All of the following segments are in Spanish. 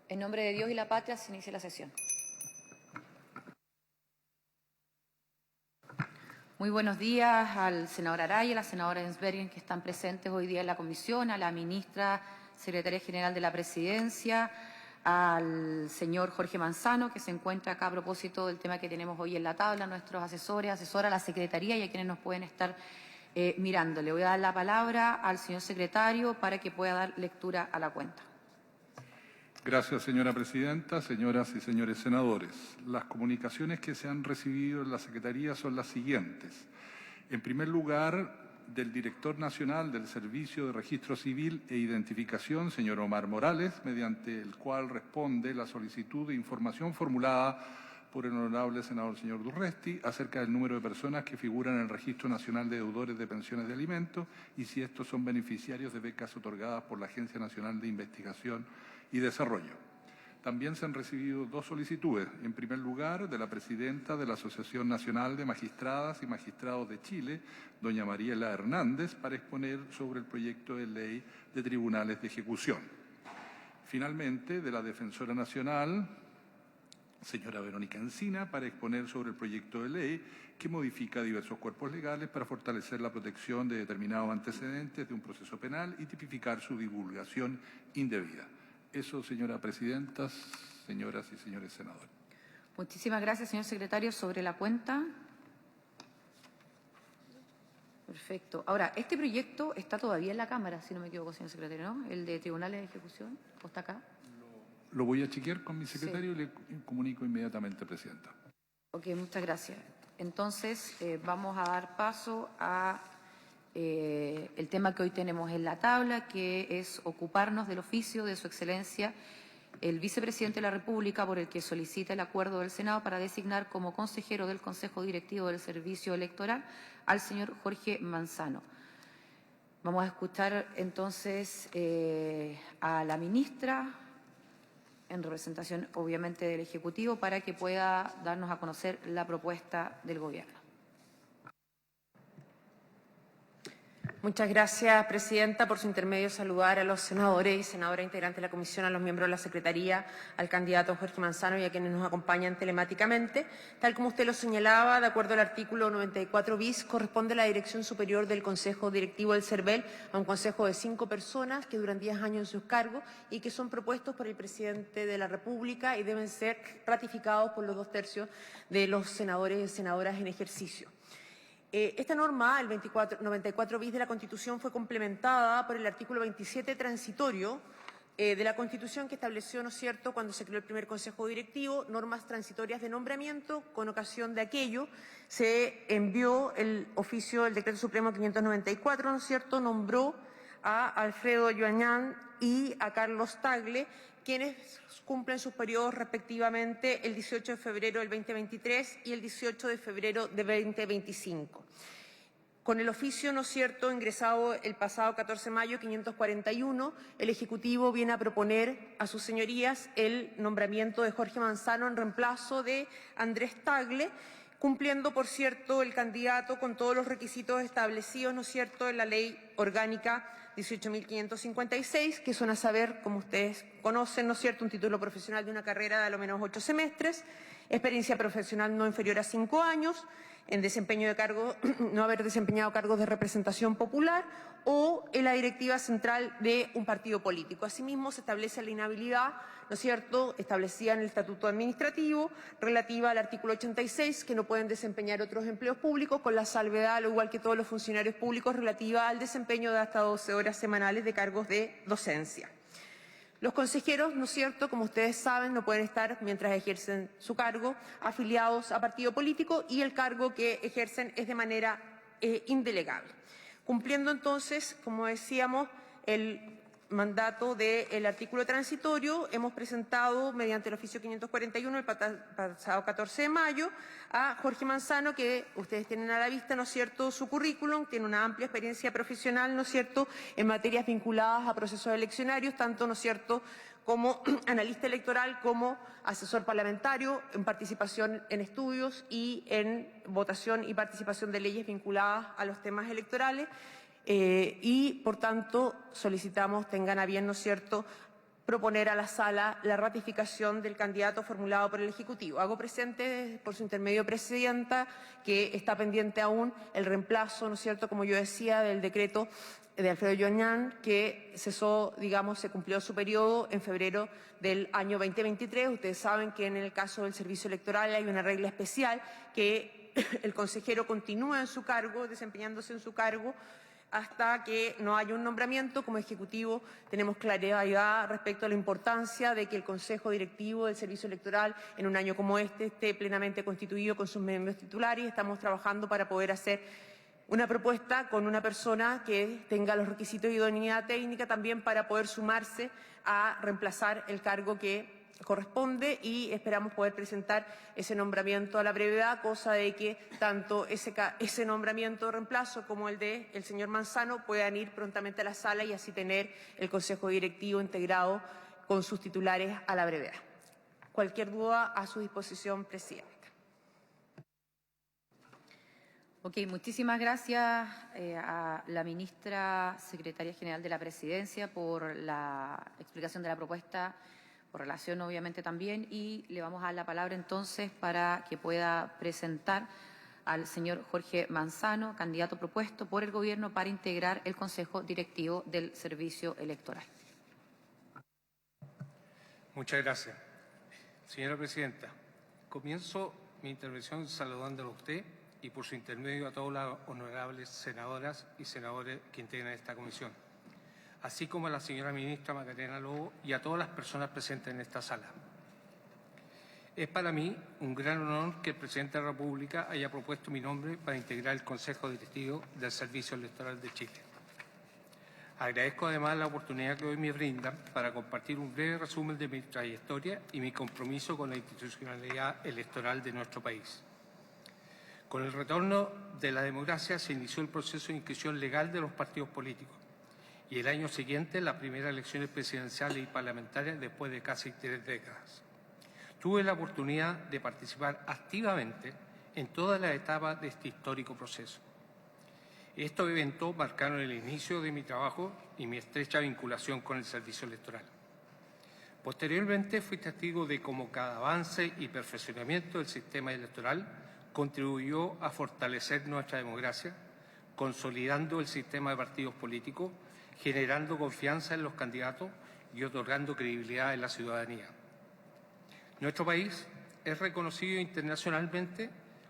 En nombre de Dios y la patria se inicia la sesión. Muy buenos días al senador Araya, a la senadora Ensbergen, que están presentes hoy día en la comisión, a la ministra secretaria general de la Presidencia, al señor Jorge Manzano, que se encuentra acá a propósito del tema que tenemos hoy en la tabla, nuestros asesores, asesora, la Secretaría y a quienes nos pueden estar mirando. Le voy a dar la palabra al señor secretario para que pueda dar lectura a la cuenta. Gracias, señora presidenta, señoras y señores senadores. Las comunicaciones que se han recibido en la Secretaría son las siguientes. En primer lugar, del director nacional del Servicio de Registro Civil e Identificación, señor Omar Morales, mediante el cual responde la solicitud de información formulada por el honorable senador señor Durresti acerca del número de personas que figuran en el Registro Nacional de Deudores de Pensiones de Alimentos y si estos son beneficiarios de becas otorgadas por la Agencia Nacional de Investigación y Desarrollo. También se han recibido dos solicitudes. En primer lugar, de la presidenta de la Asociación Nacional de Magistradas y Magistrados de Chile, doña Mariela Hernández, para exponer sobre el proyecto de ley de tribunales de ejecución. Finalmente, de la Defensora Nacional, señora Verónica Encina, para exponer sobre el proyecto de ley que modifica diversos cuerpos legales para fortalecer la protección de determinados antecedentes de un proceso penal y tipificar su divulgación indebida. Eso, señora presidenta, señoras y señores senadores. Muchísimas gracias, señor secretario. Sobre la cuenta. Perfecto. Ahora, este proyecto está todavía en la Cámara, si no me equivoco, señor secretario, ¿no? El de tribunales de ejecución, ¿o está acá? Lo voy a chequear con mi secretario y le comunico inmediatamente, presidenta. Ok, muchas gracias. Entonces, vamos a dar paso a el tema que hoy tenemos en la tabla, que es ocuparnos del oficio de Su Excelencia el Vicepresidente de la República, por el que solicita el acuerdo del Senado para designar como consejero del Consejo Directivo del Servicio Electoral al señor Jorge Manzano. Vamos a escuchar entonces a la ministra, en representación obviamente del Ejecutivo, para que pueda darnos a conocer la propuesta del Gobierno. Muchas gracias, presidenta. Por su intermedio, saludar a los senadores y senadoras integrantes de la comisión, a los miembros de la Secretaría, al candidato Jorge Manzano y a quienes nos acompañan telemáticamente. Tal como usted lo señalaba, de acuerdo al artículo 94 bis, corresponde la dirección superior del Consejo Directivo del CERVEL a un consejo de 5 personas que duran 10 años en sus cargos y que son propuestos por el presidente de la República y deben ser ratificados por los 2/3 de los senadores y senadoras en ejercicio. Esta norma, el 94 bis de la Constitución, fue complementada por el artículo 27 transitorio de la Constitución, que estableció, ¿no es cierto?, cuando se creó el primer Consejo Directivo, normas transitorias de nombramiento. Con ocasión de aquello, se envió el oficio, el Decreto Supremo 594, ¿no es cierto?, nombró a Alfredo Joañán y a Carlos Tagle, quienes cumplen sus periodos respectivamente el 18 de febrero del 2023 y el 18 de febrero de 2025. Con el oficio, ¿no es cierto?, ingresado el pasado 14 de mayo 541, el Ejecutivo viene a proponer a sus señorías el nombramiento de Jorge Manzano en reemplazo de Andrés Tagle, cumpliendo, por cierto, el candidato con todos los requisitos establecidos, ¿no es cierto?, en la Ley Orgánica 18.556, que son a saber, como ustedes conocen, ¿no es cierto?, un título profesional de una carrera de a lo menos 8 semestres, experiencia profesional no inferior a 5 años, en desempeño de cargo, no haber desempeñado cargos de representación popular o en la directiva central de un partido político. Asimismo, se establece la inhabilidad, ¿no es cierto?, establecida en el Estatuto Administrativo, relativa al artículo 86, que no pueden desempeñar otros empleos públicos, con la salvedad, al igual que todos los funcionarios públicos, relativa al desempeño de hasta 12 horas semanales de cargos de docencia. Los consejeros, ¿no es cierto?, como ustedes saben, no pueden estar, mientras ejercen su cargo, afiliados a partido político, y el cargo que ejercen es de manera indelegable. Cumpliendo entonces, como decíamos, el mandato del artículo transitorio, hemos presentado mediante el oficio 541 el pasado 14 de mayo a Jorge Manzano, que ustedes tienen a la vista, ¿no es cierto?, su currículum. Tiene una amplia experiencia profesional, ¿no es cierto?, en materias vinculadas a procesos eleccionarios, tanto, ¿no es cierto?, como analista electoral, como asesor parlamentario, en participación en estudios y en votación y participación de leyes vinculadas a los temas electorales. y, por tanto, solicitamos tengan a bien, ¿no es cierto?, proponer a la Sala la ratificación del candidato formulado por el Ejecutivo. Hago presente, por su intermedio, Presidenta, que está pendiente aún el reemplazo, ¿no es cierto?, como yo decía, del decreto de Alfredo Yoñán, que cesó, digamos, se cumplió su periodo en febrero del año 2023. Ustedes saben que en el caso del servicio electoral hay una regla especial que el consejero continúa en su cargo, desempeñándose en su cargo, hasta que no haya un nombramiento. Como Ejecutivo tenemos claridad respecto a la importancia de que el Consejo Directivo del Servicio Electoral en un año como este esté plenamente constituido con sus miembros titulares. Estamos trabajando para poder hacer una propuesta con una persona que tenga los requisitos de idoneidad técnica también para poder sumarse a reemplazar el cargo que corresponde, y esperamos poder presentar ese nombramiento a la brevedad, cosa de que tanto ese nombramiento de reemplazo como el de el señor Manzano puedan ir prontamente a la Sala y así tener el Consejo Directivo integrado con sus titulares a la brevedad. Cualquier duda a su disposición, Presidenta. Ok, muchísimas gracias a la ministra Secretaria General de la Presidencia por la explicación de la propuesta, por relación obviamente también, y le vamos a dar la palabra entonces para que pueda presentar al señor Jorge Manzano, candidato propuesto por el Gobierno para integrar el Consejo Directivo del Servicio Electoral. Muchas gracias. Señora Presidenta, comienzo mi intervención saludándolo a usted y por su intermedio a todas las honorables senadoras y senadores que integran esta comisión, así como a la señora ministra Macarena Lobo y a todas las personas presentes en esta sala. Es para mí un gran honor que el Presidente de la República haya propuesto mi nombre para integrar el Consejo Directivo del Servicio Electoral de Chile. Agradezco además la oportunidad que hoy me brindan para compartir un breve resumen de mi trayectoria y mi compromiso con la institucionalidad electoral de nuestro país. Con el retorno de la democracia se inició el proceso de inscripción legal de los partidos políticos y el año siguiente las primeras elecciones presidenciales y parlamentarias después de casi 3 décadas. Tuve la oportunidad de participar activamente en todas las etapas de este histórico proceso. Estos eventos marcaron el inicio de mi trabajo y mi estrecha vinculación con el servicio electoral. Posteriormente fui testigo de cómo cada avance y perfeccionamiento del sistema electoral contribuyó a fortalecer nuestra democracia, consolidando el sistema de partidos políticos, generando confianza en los candidatos y otorgando credibilidad en la ciudadanía. Nuestro país es reconocido internacionalmente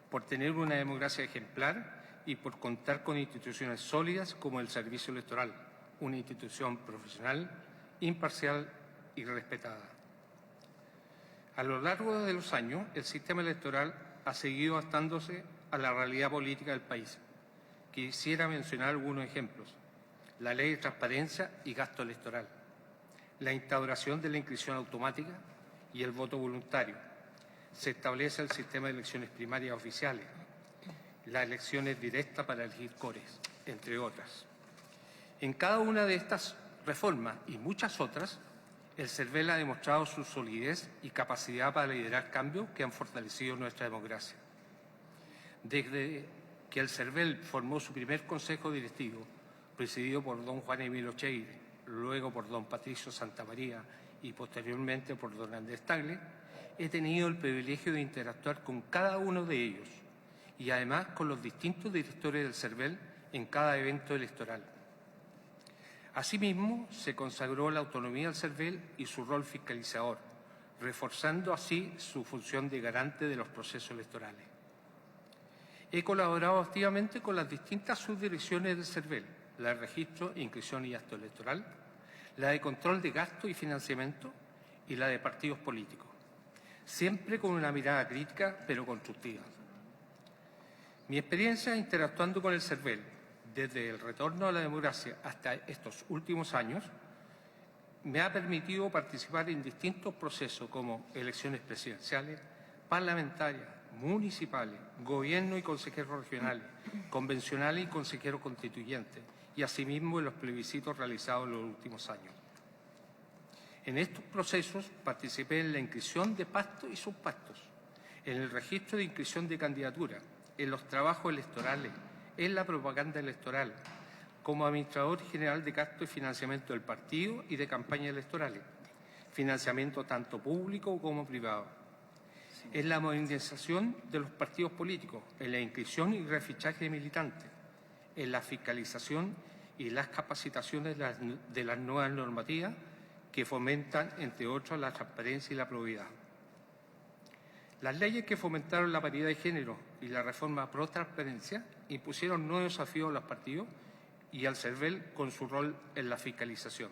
por tener una democracia ejemplar y por contar con instituciones sólidas como el Servicio Electoral, una institución profesional, imparcial y respetada. A lo largo de los años, el sistema electoral ha seguido adaptándose a la realidad política del país. Quisiera mencionar algunos ejemplos: la Ley de Transparencia y Gasto Electoral, la instauración de la inscripción automática y el voto voluntario. Se establece el sistema de elecciones primarias oficiales, las elecciones directas para elegir cores, entre otras. En cada una de estas reformas y muchas otras, el CERVEL ha demostrado su solidez y capacidad para liderar cambios que han fortalecido nuestra democracia. Desde que el CERVEL formó su primer consejo directivo, presidido por don Juan Emilio Cheire, luego por don Patricio Santamaría y posteriormente por don Andrés Tagle, he tenido el privilegio de interactuar con cada uno de ellos y además con los distintos directores del CERVEL en cada evento electoral. Asimismo, se consagró la autonomía del CERVEL y su rol fiscalizador, reforzando así su función de garante de los procesos electorales. He colaborado activamente con las distintas subdirecciones del CERVEL, la de Registro, Inscripción y Acto Electoral, la de Control de Gasto y Financiamiento y la de Partidos Políticos, siempre con una mirada crítica pero constructiva. Mi experiencia interactuando con el CERVEL, desde el retorno a la democracia hasta estos últimos años, me ha permitido participar en distintos procesos como elecciones presidenciales, parlamentarias, municipales, gobierno y consejeros regionales, convencionales y consejeros constituyentes, y asimismo en los plebiscitos realizados en los últimos años. En estos procesos participé en la inscripción de pactos y subpactos, en el registro de inscripción de candidatura, en los trabajos electorales, en la propaganda electoral, como administrador general de gasto y financiamiento del partido y de campañas electorales, financiamiento tanto público como privado, en la modernización de los partidos políticos, en la inscripción y refichaje de militantes, en la fiscalización y las capacitaciones de las nuevas normativas que fomentan, entre otros, la transparencia y la probidad. Las leyes que fomentaron la paridad de género y la reforma pro transparencia impusieron nuevos desafíos a los partidos y al CERVEL con su rol en la fiscalización.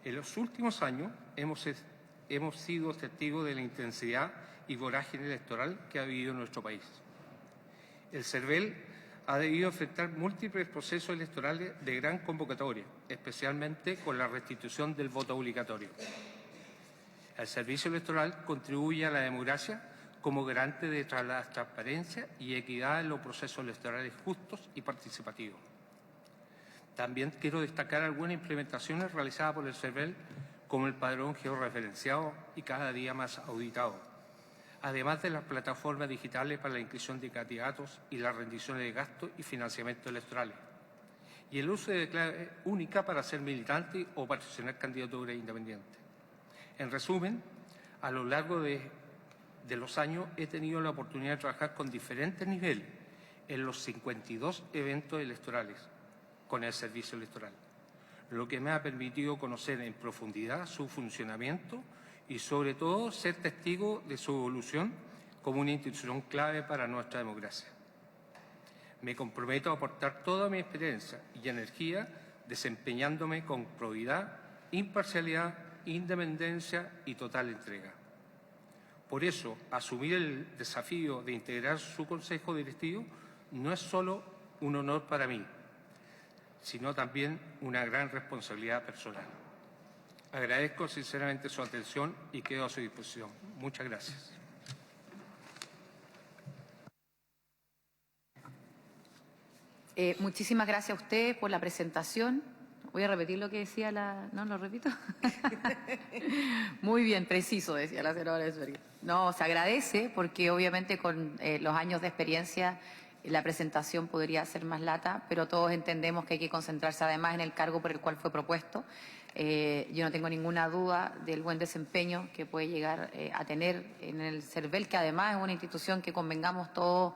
En los últimos años hemos sido testigos de la intensidad y vorágine electoral que ha vivido nuestro país. El CERVEL ha debido enfrentar múltiples procesos electorales de gran convocatoria, especialmente con la restitución del voto obligatorio. El servicio electoral contribuye a la democracia como garante de la transparencia y equidad en los procesos electorales justos y participativos. También quiero destacar algunas implementaciones realizadas por el CERVEL, como el padrón georreferenciado y cada día más auditado, además de las plataformas digitales para la inscripción de candidatos y las rendiciones de gastos y financiamiento electorales, y el uso de clave única para ser militante o posicionar candidaturas independientes. En resumen, a lo largo de los años he tenido la oportunidad de trabajar con diferentes niveles en los 52 eventos electorales con el servicio electoral, lo que me ha permitido conocer en profundidad su funcionamiento y, sobre todo, ser testigo de su evolución como una institución clave para nuestra democracia. Me comprometo a aportar toda mi experiencia y energía desempeñándome con probidad, imparcialidad, independencia y total entrega. Por eso, asumir el desafío de integrar su consejo directivo no es solo un honor para mí, sino también una gran responsabilidad personal. Agradezco sinceramente su atención y quedo a su disposición. Muchas gracias. Muchísimas gracias a usted por la presentación. Voy a repetir lo que decía la... ¿No lo repito? Muy bien, preciso, decía la senadora Esberger. No, se agradece porque obviamente con los años de experiencia la presentación podría ser más lata, pero todos entendemos que hay que concentrarse además en el cargo por el cual fue propuesto. Yo no tengo ninguna duda del buen desempeño que puede llegar a tener en el CERVEL, que además es una institución que convengamos todos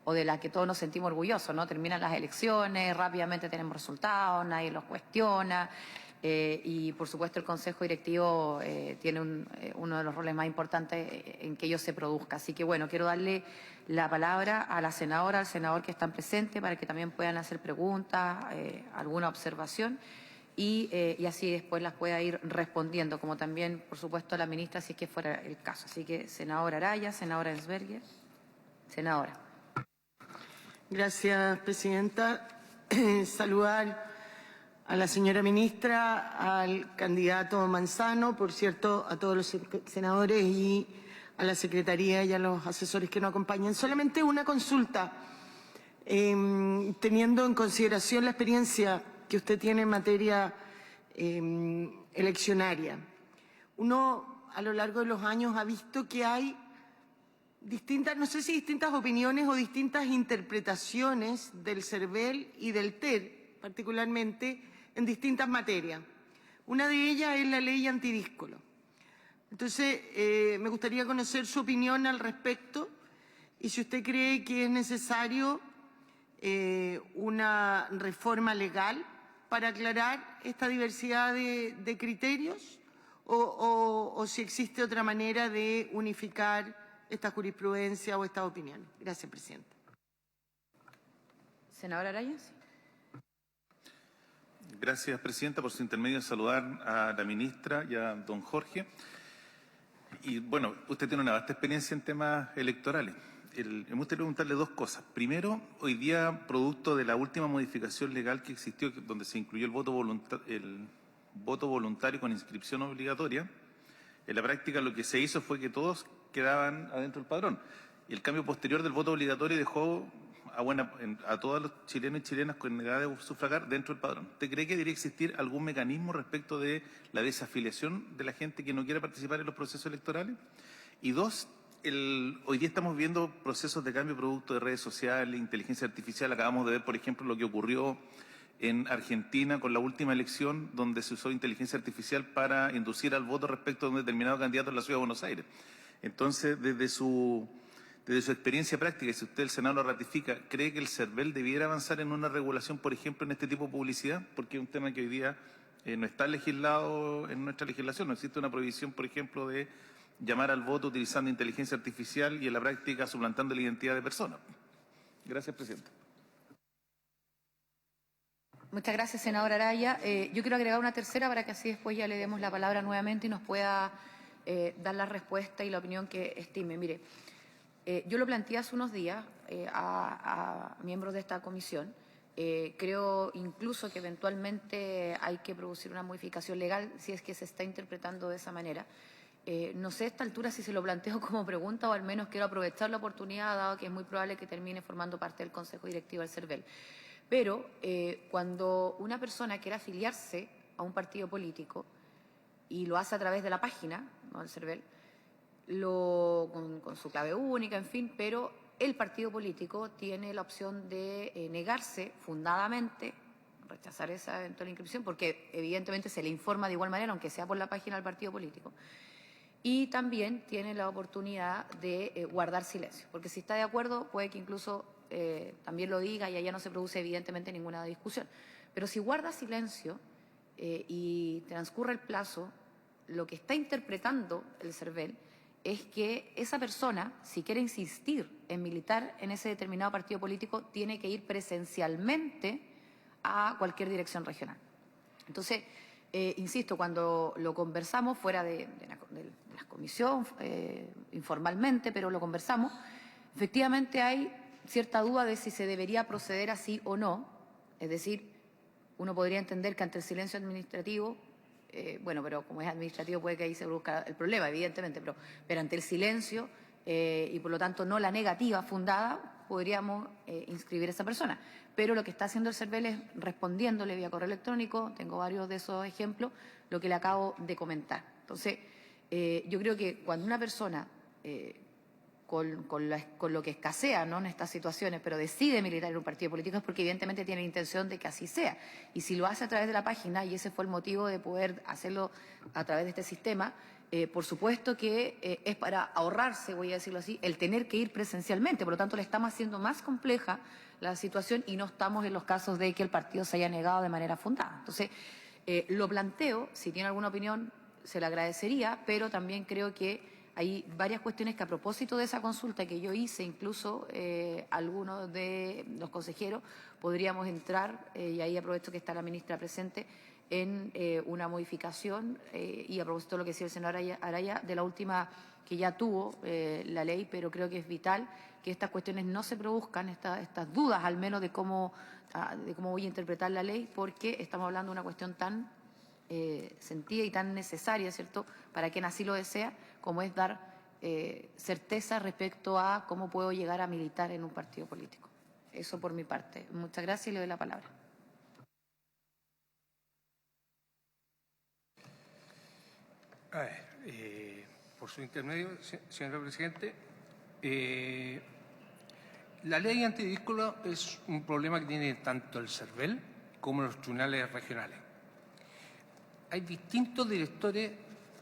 o de la que todos nos sentimos orgullosos, ¿no? Terminan las elecciones, rápidamente tenemos resultados, nadie los cuestiona y, por supuesto, el Consejo Directivo tiene uno de los roles más importantes en que ello se produzca. Así que, bueno, quiero darle la palabra a la senadora, al senador que están presentes para que también puedan hacer preguntas, alguna observación y así después las pueda ir respondiendo, como también, por supuesto, la ministra, si es que fuera el caso. Así que, senadora Araya, senadora Esberger, senadora. Gracias, presidenta. Saludar a la señora ministra, al candidato Manzano, por cierto, a todos los senadores y a la secretaría y a los asesores que nos acompañan. Solamente una consulta, teniendo en consideración la experiencia que usted tiene en materia eleccionaria. Uno, a lo largo de los años, ha visto que hay distintas, no sé si distintas opiniones o distintas interpretaciones del CERVEL y del TER, particularmente en distintas materias. Una de ellas es la ley antidíscolo. Entonces, me gustaría conocer su opinión al respecto y si usted cree que es necesario una reforma legal para aclarar esta diversidad de criterios o si existe otra manera de unificar esta jurisprudencia o estas opiniones. Gracias, presidenta. Senadora Araya. Sí. Gracias, presidenta, por su intermedio saludar a la ministra y a don Jorge. Y bueno, usted tiene una vasta experiencia en temas electorales. Me gustaría preguntarle dos cosas. Primero, hoy día, producto de la última modificación legal que existió, donde se incluyó el voto voluntario con inscripción obligatoria, en la práctica lo que se hizo fue que todos quedaban adentro del padrón. Y el cambio posterior del voto obligatorio dejó a todos los chilenos y chilenas con edad de sufragar dentro del padrón. ¿Usted cree que debería existir algún mecanismo respecto de la desafiliación de la gente que no quiere participar en los procesos electorales? Y dos, hoy día estamos viendo procesos de cambio producto de redes sociales, inteligencia artificial. Acabamos de ver, por ejemplo, lo que ocurrió en Argentina con la última elección donde se usó inteligencia artificial para inducir al voto respecto a un determinado candidato en la Ciudad de Buenos Aires. Entonces, desde su experiencia práctica, y si usted, el Senado, lo ratifica, ¿cree que el CERVEL debiera avanzar en una regulación, por ejemplo, en este tipo de publicidad? Porque es un tema que hoy día no está legislado en nuestra legislación. No existe una prohibición, por ejemplo, de llamar al voto utilizando inteligencia artificial y en la práctica suplantando la identidad de personas. Gracias, presidente. Muchas gracias, senadora Araya. Yo quiero agregar una tercera para que así después ya le demos la palabra nuevamente y nos pueda dar la respuesta y la opinión que estime. Mire, yo lo planteé hace unos días a miembros de esta comisión. Creo incluso que eventualmente hay que producir una modificación legal si es que se está interpretando de esa manera. No sé a esta altura si se lo planteo como pregunta o al menos quiero aprovechar la oportunidad, dado que es muy probable que termine formando parte del Consejo Directivo del CERVEL. Pero cuando una persona quiere afiliarse a un partido político y lo hace a través de la página, ¿no?, del CERVEL, con su clave única, en fin, pero el partido político tiene la opción de negarse fundadamente, rechazar esa eventual inscripción, porque evidentemente se le informa de igual manera, aunque sea por la página del partido político. Y también tiene la oportunidad de guardar silencio, porque si está de acuerdo puede que incluso también lo diga y allá no se produce evidentemente ninguna discusión. Pero si guarda silencio y transcurre el plazo, lo que está interpretando el CERVEL es que esa persona, si quiere insistir en militar en ese determinado partido político, tiene que ir presencialmente a cualquier dirección regional. Entonces, insisto, cuando lo conversamos fuera de la comisión, informalmente, pero lo conversamos, efectivamente hay cierta duda de si se debería proceder así o no. Es decir, uno podría entender que ante el silencio administrativo, bueno, pero como es administrativo puede que ahí se produzca el problema, evidentemente, pero ante el silencio y por lo tanto no la negativa fundada, podríamos inscribir a esa persona. Pero lo que está haciendo el CERVEL es respondiéndole vía correo electrónico, tengo varios de esos ejemplos, lo que le acabo de comentar. Entonces, yo creo que cuando una persona, con lo que escasea, ¿no?, en estas situaciones, pero decide militar en un partido político, es porque evidentemente tiene la intención de que así sea. Y si lo hace a través de la página, y ese fue el motivo de poder hacerlo a través de este sistema, por supuesto que es para ahorrarse, voy a decirlo así, el tener que ir presencialmente. Por lo tanto, le estamos haciendo más compleja la situación y no estamos en los casos de que el partido se haya negado de manera fundada. Entonces, lo planteo, si tiene alguna opinión, se la agradecería, pero también creo que hay varias cuestiones que a propósito de esa consulta que yo hice, incluso algunos de los consejeros, podríamos entrar, y ahí aprovecho que está la ministra presente, en una modificación, y a propósito de lo que decía el senador Araya, de la última que ya tuvo la ley, pero creo que es vital que estas cuestiones no se produzcan, estas dudas al menos de cómo voy a interpretar la ley, porque estamos hablando de una cuestión tan sentida y tan necesaria, ¿cierto?, para quien así lo desea, como es dar certeza respecto a cómo puedo llegar a militar en un partido político. Eso por mi parte. Muchas gracias y le doy la palabra. Por su intermedio, señor presidente, la ley antidiscolo es un problema que tiene tanto el CERVEL como los tribunales regionales. Hay distintos directores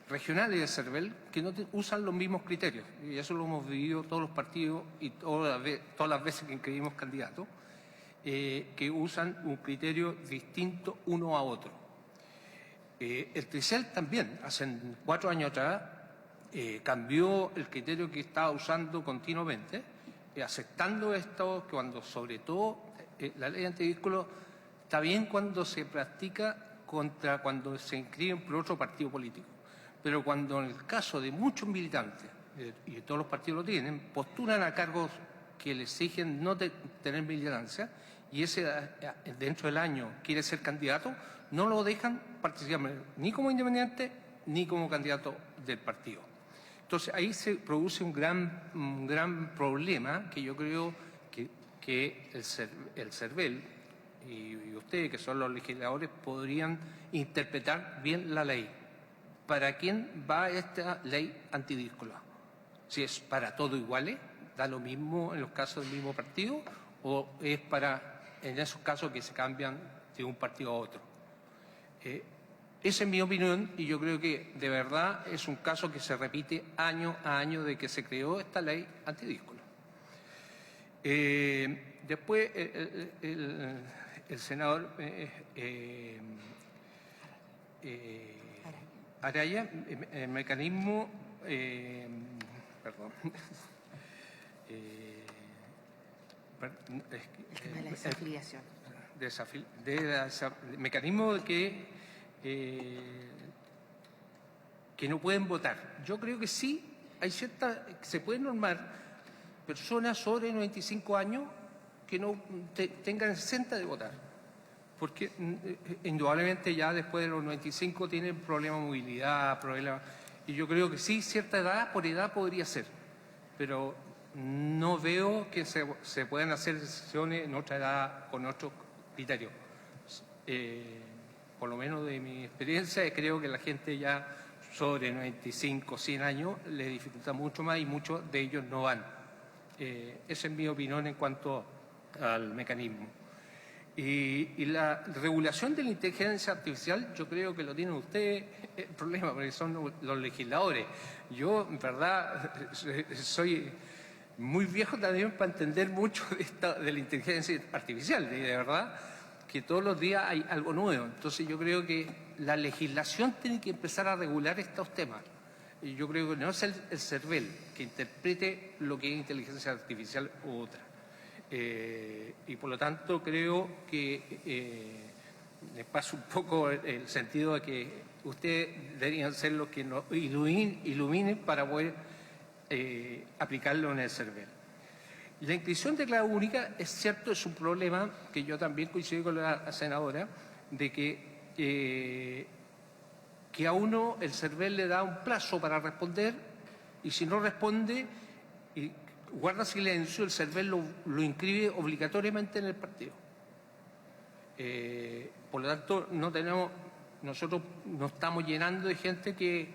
regionales de CERVEL que no usan los mismos criterios, y eso lo hemos vivido todos los partidos y todas las veces que inscribimos candidatos, que usan un criterio distinto uno a otro. El TRICEL también, hace 4 años atrás, cambió el criterio que estaba usando continuamente, aceptando esto, cuando sobre todo la ley antidiscolo está bien cuando se practica cuando se inscriben por otro partido político. Pero cuando en el caso de muchos militantes, y todos los partidos lo tienen, postulan a cargos que les exigen no tener militancia, y ese dentro del año quiere ser candidato, no lo dejan participar ni como independiente ni como candidato del partido. Entonces ahí se produce un gran problema que yo creo que el CERVEL y ustedes, que son los legisladores, podrían interpretar bien la ley. ¿Para quién va esta ley antidiscolo? Si es para todos iguales, da lo mismo en los casos del mismo partido, o es para, en esos casos que se cambian de un partido a otro. Esa es mi opinión y yo creo que de verdad es un caso que se repite año a año de que se creó esta ley antidíscolo. Después el senador Araya, el mecanismo, perdón, La desafiliación. Mecanismo que no pueden votar. Yo creo que sí, se pueden normar personas sobre 95 años que no tengan 60 de votar. Porque indudablemente ya después de los 95 tienen problemas de movilidad, y yo creo que sí, cierta edad, por edad podría ser, pero no veo que se puedan hacer excepciones en otra edad con otros criterios. Por lo menos de mi experiencia, creo que la gente ya sobre 95, 100 años le dificulta mucho más y muchos de ellos no van. Esa es mi opinión en cuanto al mecanismo. Y la regulación de la inteligencia artificial, yo creo que lo tienen ustedes el problema, porque son los legisladores. Yo, en verdad, soy muy viejo también para entender mucho de la inteligencia artificial, de verdad, que todos los días hay algo nuevo. Entonces yo creo que la legislación tiene que empezar a regular estos temas. Y yo creo que no es el CERVEL que interprete lo que es inteligencia artificial u otra. Y por lo tanto creo que me pasa un poco el sentido de que ustedes deberían ser los que nos iluminen para poder aplicarlo en el CERVEL. La inscripción de clave única, es cierto, es un problema que yo también coincido con la senadora, de que a uno el CERVEL le da un plazo para responder y si no responde y guarda silencio, el CERVEL lo inscribe obligatoriamente en el partido. Por lo tanto, nosotros no estamos llenando de gente que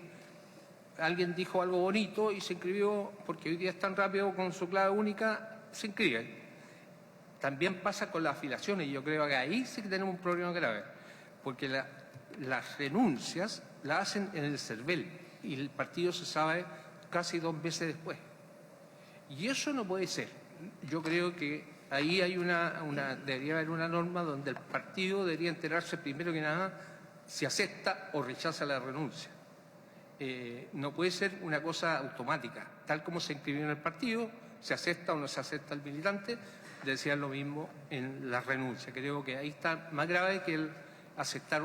alguien dijo algo bonito y se inscribió, porque hoy día es tan rápido con su clave única, se inscriben. También pasa con las afiliaciones y yo creo que ahí sí que tenemos un problema grave, porque las renuncias las hacen en el CERVEL y el partido se sabe casi 2 meses después. Y eso no puede ser. Yo creo que ahí hay debería haber una norma donde el partido debería enterarse primero que nada si acepta o rechaza la renuncia. No puede ser una cosa automática. Tal como se inscribió en el partido, se acepta o no se acepta el militante, decía lo mismo en la renuncia. Creo que ahí está más grave que el aceptar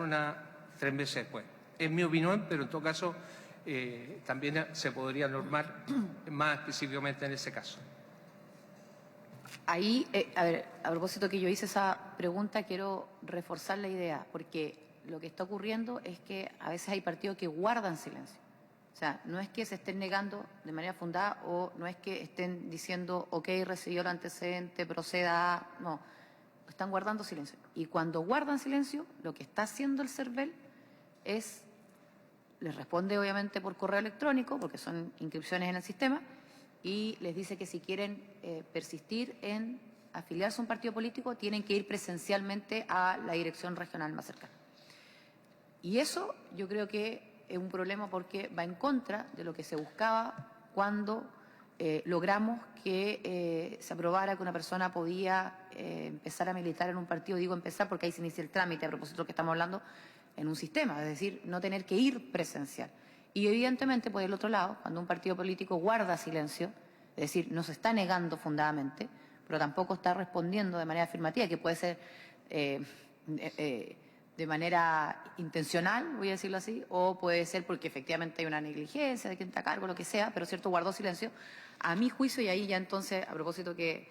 3 meses después. Es mi opinión, pero en todo caso también se podría normar más específicamente en ese caso. Ahí, a ver, a propósito que yo hice esa pregunta, quiero reforzar la idea, porque lo que está ocurriendo es que a veces hay partidos que guardan silencio. O sea, no es que se estén negando de manera fundada o no es que estén diciendo, ok, recibió el antecedente, proceda, no, están guardando silencio. Y cuando guardan silencio, lo que está haciendo el CERVEL es, les responde obviamente por correo electrónico, porque son inscripciones en el sistema, y les dice que si quieren persistir en afiliarse a un partido político, tienen que ir presencialmente a la dirección regional más cercana. Y eso yo creo que es un problema porque va en contra de lo que se buscaba cuando logramos que se aprobara que una persona podía empezar a militar en un partido. Digo empezar porque ahí se inicia el trámite, a propósito de lo que estamos hablando, en un sistema, es decir, no tener que ir presencial. Y evidentemente, por el otro lado, cuando un partido político guarda silencio, es decir, no se está negando fundadamente, pero tampoco está respondiendo de manera afirmativa, que puede ser de manera intencional, voy a decirlo así, o puede ser porque efectivamente hay una negligencia de quien está a cargo, lo que sea, pero cierto, guardó silencio. A mi juicio, y ahí ya entonces, a propósito que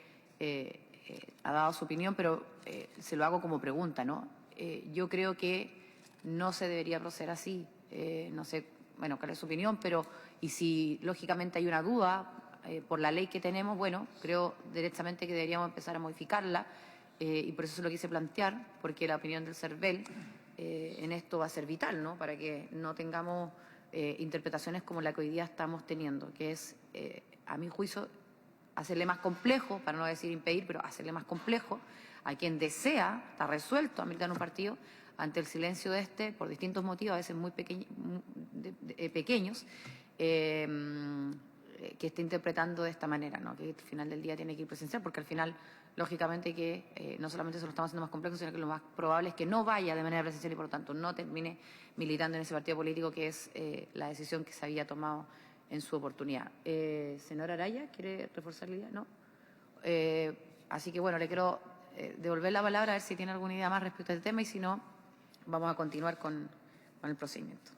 ha dado su opinión, pero se lo hago como pregunta, ¿no? Yo creo que no se debería proceder así, no sé, bueno, cuál es su opinión, pero y si lógicamente hay una duda por la ley que tenemos, bueno, creo directamente que deberíamos empezar a modificarla y por eso se lo quise plantear, porque la opinión del CERVEL en esto va a ser vital, ¿no? Para que no tengamos interpretaciones como la que hoy día estamos teniendo, que es, a mi juicio, hacerle más complejo, para no decir impedir, pero hacerle más complejo a quien desea, está resuelto a militar un partido, ante el silencio de este, por distintos motivos, a veces muy pequeños, que esté interpretando de esta manera, ¿no? Que al final del día tiene que ir presencial, porque al final, lógicamente, que no solamente se lo estamos haciendo más complejo, sino que lo más probable es que no vaya de manera presencial y, por lo tanto, no termine militando en ese partido político, que es la decisión que se había tomado en su oportunidad. Senadora Araya, ¿quiere reforzar la idea? No. Así que, bueno, le quiero devolver la palabra a ver si tiene alguna idea más respecto a este tema y si no, vamos a continuar con el procedimiento.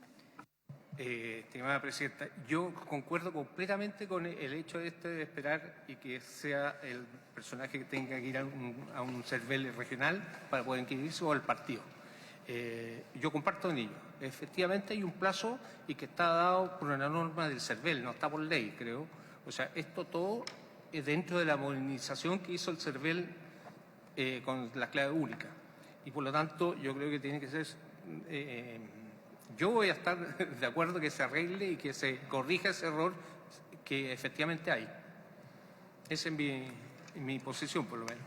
Estimada Presidenta, yo concuerdo completamente con el hecho de esperar y que sea el personaje que tenga que ir a un CERVEL regional para poder inscribirse o al partido. Yo comparto en ello. Efectivamente hay un plazo y que está dado por una norma del CERVEL, no está por ley, creo. O sea, esto todo es dentro de la modernización que hizo el CERVEL con la clave única. Y por lo tanto, yo creo que tiene que ser... yo voy a estar de acuerdo que se arregle y que se corrija ese error que efectivamente hay. Esa es mi posición, por lo menos.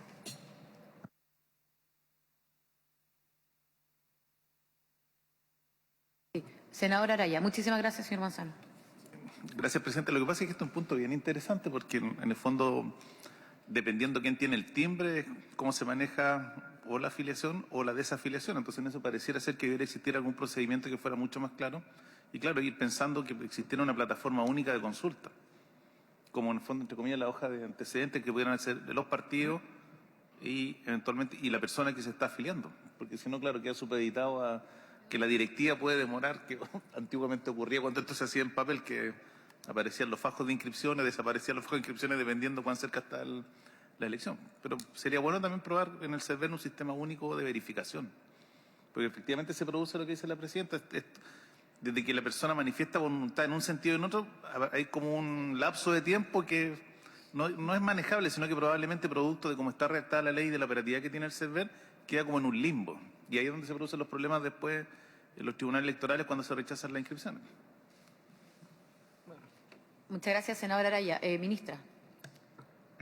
Senadora Araya, muchísimas gracias, señor Manzano. Gracias, presidente. Lo que pasa es que este es un punto bien interesante porque en el fondo, dependiendo quién tiene el timbre, cómo se maneja o la afiliación o la desafiliación. Entonces, en eso pareciera ser que debería existir algún procedimiento que fuera mucho más claro. Y claro, ir pensando que existiera una plataforma única de consulta, como en el fondo, entre comillas, la hoja de antecedentes que pudieran ser de los partidos y eventualmente y la persona que se está afiliando. Porque si no, claro, queda supeditado a que la directiva puede demorar, que antiguamente ocurría cuando esto se hacía en papel, que aparecían los fajos de inscripciones, desaparecían los fajos de inscripciones dependiendo cuán cerca está la elección. Pero sería bueno también probar en el CERVEL un sistema único de verificación, porque efectivamente se produce lo que dice la presidenta. Desde que la persona manifiesta voluntad en un sentido y en otro, hay como un lapso de tiempo que no es manejable, sino que probablemente producto de cómo está redactada la ley y de la operatividad que tiene el CERVEL, queda como en un limbo. Y ahí es donde se producen los problemas después en los tribunales electorales cuando se rechazan las inscripciones. Muchas gracias, senadora Araya. Ministra.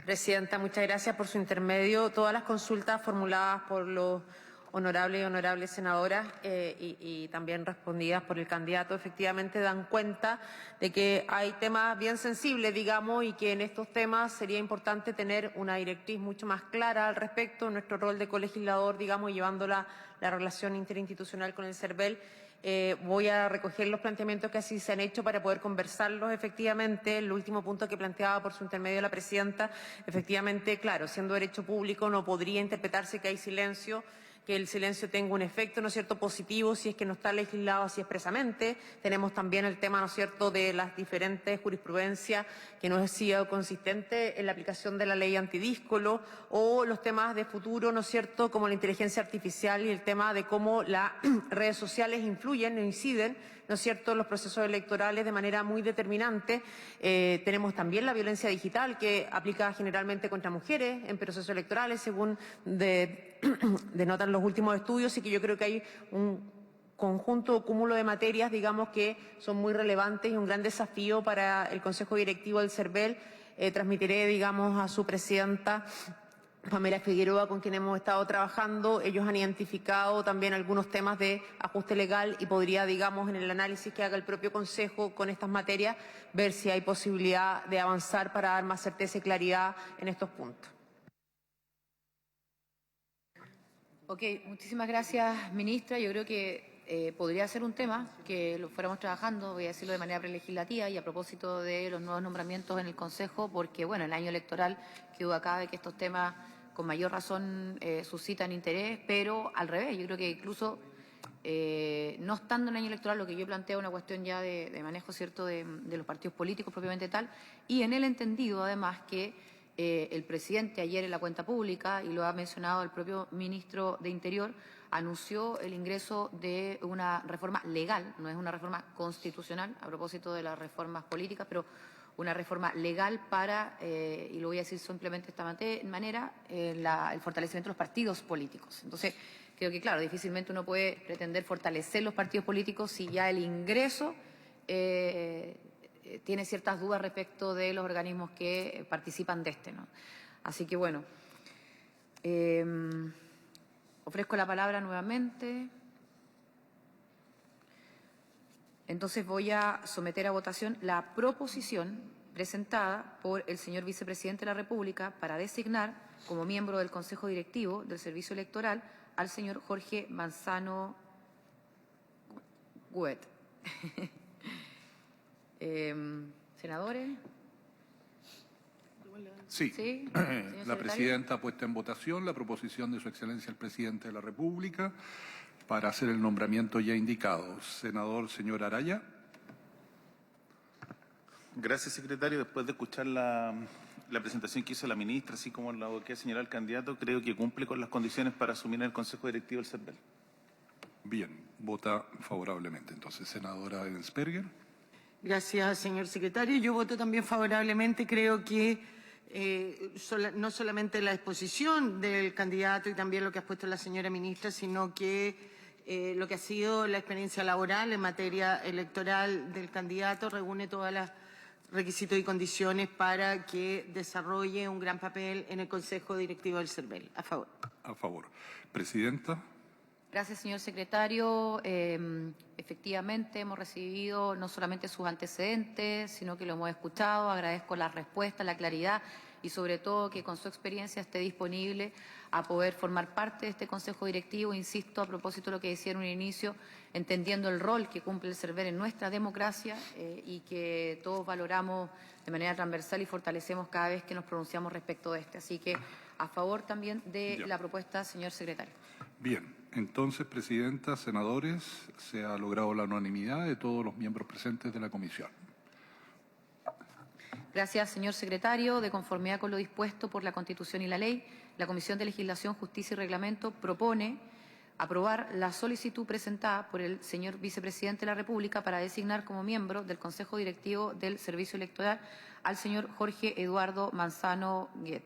Presidenta, muchas gracias por su intermedio. Todas las consultas formuladas por los honorables y honorables senadoras y también respondidas por el candidato efectivamente dan cuenta de que hay temas bien sensibles, digamos, y que en estos temas sería importante tener una directriz mucho más clara al respecto, nuestro rol de colegislador, digamos, llevando la relación interinstitucional con el CERVEL. Voy a recoger los planteamientos que así se han hecho para poder conversarlos efectivamente. El último punto que planteaba por su intermedio la presidenta, efectivamente, claro, siendo derecho público no podría interpretarse que hay silencio, que el silencio tenga un efecto, ¿no es cierto?, positivo si es que no está legislado así expresamente. Tenemos también el tema, ¿no es cierto?, de las diferentes jurisprudencias que no ha sido consistente en la aplicación de la ley antidíscolo, o los temas de futuro, ¿no es cierto?, como la inteligencia artificial y el tema de cómo las redes sociales influyen e inciden, ¿no es cierto?, en los procesos electorales de manera muy determinante. Tenemos también la violencia digital que aplica generalmente contra mujeres en procesos electorales, según denotan los últimos estudios, y que yo creo que hay un conjunto o cúmulo de materias, digamos, que son muy relevantes y un gran desafío para el Consejo Directivo del CERVEL. Transmitiré, digamos, a su presidenta, Pamela Figueroa, con quien hemos estado trabajando. Ellos han identificado también algunos temas de ajuste legal y podría, digamos, en el análisis que haga el propio Consejo con estas materias, ver si hay posibilidad de avanzar para dar más certeza y claridad en estos puntos. Ok, muchísimas gracias, ministra. Yo creo que podría ser un tema que lo fuéramos trabajando, voy a decirlo de manera prelegislativa, y a propósito de los nuevos nombramientos en el Consejo, porque, bueno, el año electoral, que duda cabe que estos temas con mayor razón suscitan interés, pero al revés, yo creo que incluso no estando en el año electoral, lo que yo planteo es una cuestión ya de manejo, ¿cierto?, de los partidos políticos propiamente tal, y en el entendido, además, que el presidente ayer en la cuenta pública, y lo ha mencionado el propio ministro de Interior, anunció el ingreso de una reforma legal, no es una reforma constitucional, a propósito de las reformas políticas, pero una reforma legal para, y lo voy a decir simplemente de esta manera, el fortalecimiento de los partidos políticos. Entonces, creo que, claro, difícilmente uno puede pretender fortalecer los partidos políticos si ya el ingreso tiene ciertas dudas respecto de los organismos que participan de este, ¿no? Así que, bueno, Ofrezco la palabra nuevamente. Entonces voy a someter a votación la proposición presentada por el señor vicepresidente de la República para designar como miembro del Consejo Directivo del Servicio Electoral al señor Jorge Manzano Huet. Senadores. Sí. Sí, señor La secretario. presidenta ha puesto en votación la proposición de Su Excelencia el Presidente de la República para hacer el nombramiento ya indicado. Senador, señor Araya. Gracias, secretario. Después de escuchar la presentación que hizo la ministra, así como la que ha señalado el candidato, creo que cumple con las condiciones para asumir el Consejo Directivo del CERVEL. Bien, vota favorablemente. Entonces, senadora Ensperger. Gracias, señor secretario. Yo voto también favorablemente. Creo que no solamente la exposición del candidato y también lo que ha expuesto la señora ministra, sino que lo que ha sido la experiencia laboral en materia electoral del candidato reúne todos los requisitos y condiciones para que desarrolle un gran papel en el Consejo Directivo del CERVEL. A favor. A favor. Presidenta. Gracias, señor secretario. Efectivamente, hemos recibido no solamente sus antecedentes, sino que lo hemos escuchado. Agradezco la respuesta, la claridad y, sobre todo, que con su experiencia esté disponible a poder formar parte de este Consejo Directivo. Insisto, a propósito de lo que decía en un inicio, entendiendo el rol que cumple el CERVEL en nuestra democracia y que todos valoramos de manera transversal y fortalecemos cada vez que nos pronunciamos respecto de este. Así que a favor también de la propuesta, señor secretario. Bien, entonces, presidenta, senadores, se ha logrado la unanimidad de todos los miembros presentes de la comisión. Gracias, señor secretario. De conformidad con lo dispuesto por la Constitución y la ley, la Comisión de Legislación, Justicia y Reglamento propone aprobar la solicitud presentada por el señor vicepresidente de la República para designar como miembro del Consejo Directivo del Servicio Electoral al señor Jorge Eduardo Manzano Huet,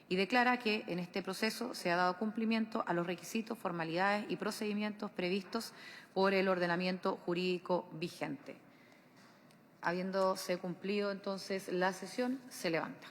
y declara que en este proceso se ha dado cumplimiento a los requisitos, formalidades y procedimientos previstos por el ordenamiento jurídico vigente. Habiéndose cumplido entonces la sesión, se levanta.